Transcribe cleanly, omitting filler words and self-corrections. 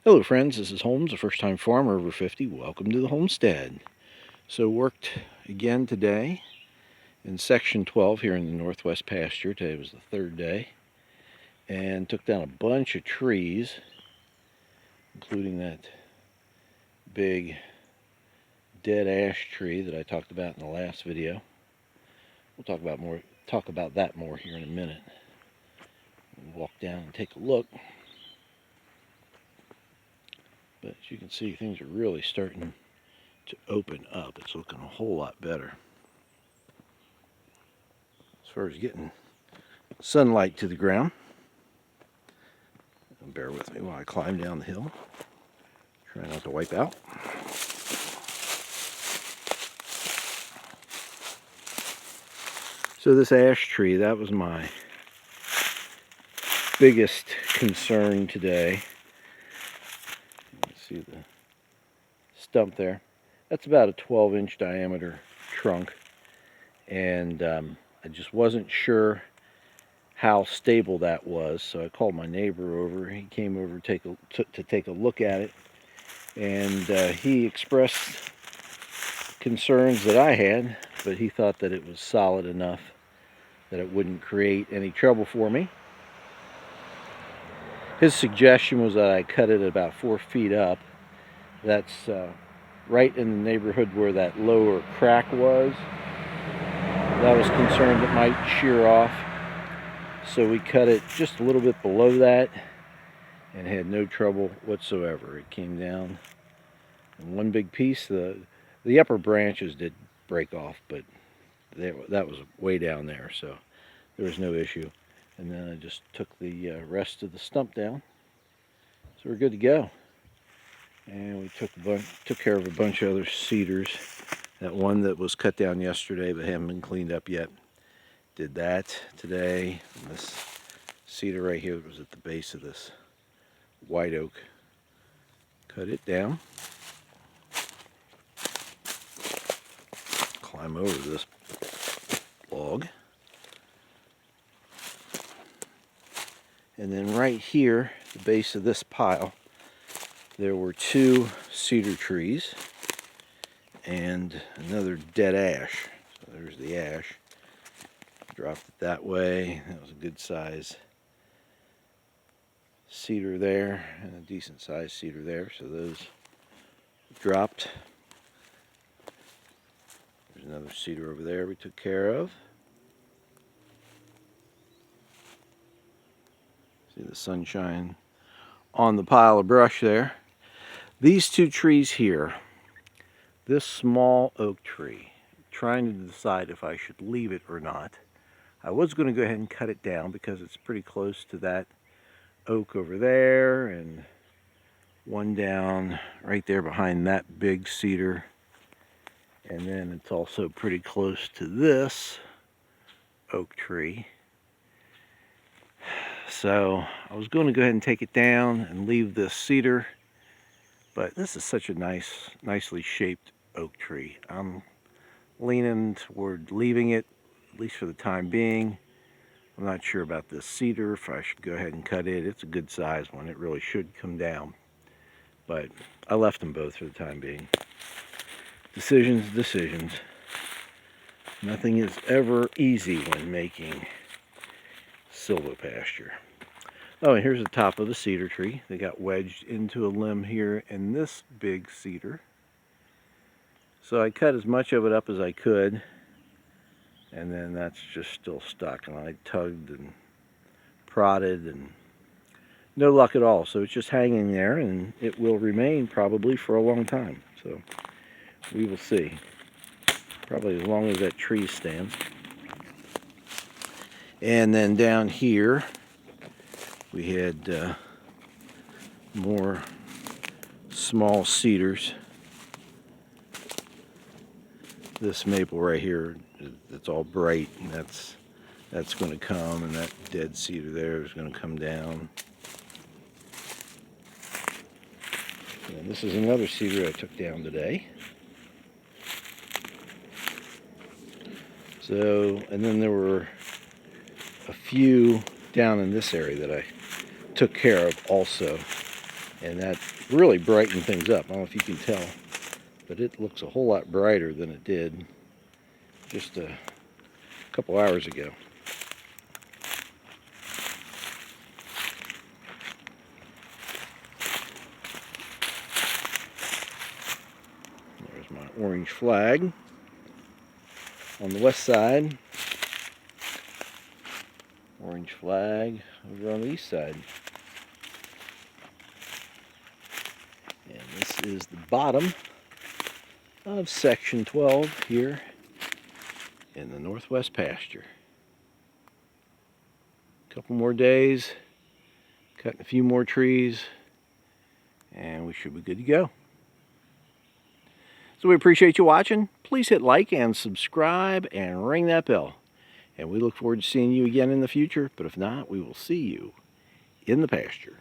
Hello friends, this is Holmes, a first-time farmer over 50. Welcome to the homestead. So worked again today in section 12 here in the northwest pasture. Today was the third day. And took down a bunch of trees, including that big dead ash tree that I talked about in the last video. We'll talk about that more here in a minute. We'll walk down and take a look. But as you can see, things are really starting to open up. It's looking a whole lot better. As far as getting sunlight to the ground. Bear with me while I climb down the hill. Try not to wipe out. So this ash tree, that was my biggest concern today. You can see the stump there. That's about a 12-inch diameter trunk. And I just wasn't sure how stable that was, so I called my neighbor over. He came over to take a look at it, and he expressed concerns that I had, but he thought that it was solid enough that it wouldn't create any trouble for me. His suggestion was that I cut it about 4 feet up. That's right in the neighborhood where that lower crack was. I was concerned it might shear off. So we cut it just a little bit below that and had no trouble whatsoever. It came down in one big piece. The upper branches did break off, but that was way down there, so there was no issue. And then I just took the rest of the stump down. So we're good to go. And we took care of a bunch of other cedars. That one that was cut down yesterday but haven't been cleaned up yet. Did that today. And this cedar right here was at the base of this white oak. Cut it down. Climb over this log. And then right here, the base of this pile, there were 2 cedar trees and another dead ash. So there's the ash. Dropped it that way. That was a good size cedar there and a decent sized cedar there. So those dropped. There's another cedar over there we took care of. See the sunshine on the pile of brush there. These 2 trees here, this small oak tree, trying to decide if I should leave it or not. I was going to go ahead and cut it down because it's pretty close to that oak over there, and one down right there behind that big cedar. And then it's also pretty close to this oak tree. So I was going to go ahead and take it down and leave this cedar, but this is such a nicely shaped oak tree. I'm leaning toward leaving it, at least for the time being. I'm not sure about this cedar, if I should go ahead and cut it. It's a good size one. It really should come down. But I left them both for the time being. Decisions. Nothing is ever easy when making silvopasture. Oh, and here's the top of the cedar tree. They got wedged into a limb here in this big cedar. So I cut as much of it up as I could, and then that's just still stuck. And I tugged and prodded and no luck at all. So it's just hanging there, and it will remain probably for a long time. So we will see. Probably as long as that tree stands. And then down here we had more small cedars. This maple right here, it's all bright, and that's going to come, and that dead cedar there is going to come down. And this is another cedar I took down today. So, and then there were a few down in this area that I took care of also. And that really brightened things up. I don't know if you can tell, but it looks a whole lot brighter than it did just a couple hours ago. There's my orange flag on the west side. Orange flag over on the east side. And this is the bottom of section 12 here in the Northwest Pasture. A couple more days, cutting a few more trees, and we should be good to go. So we appreciate you watching. Please hit like and subscribe and ring that bell. And we look forward to seeing you again in the future. But if not, we will see you in the pasture.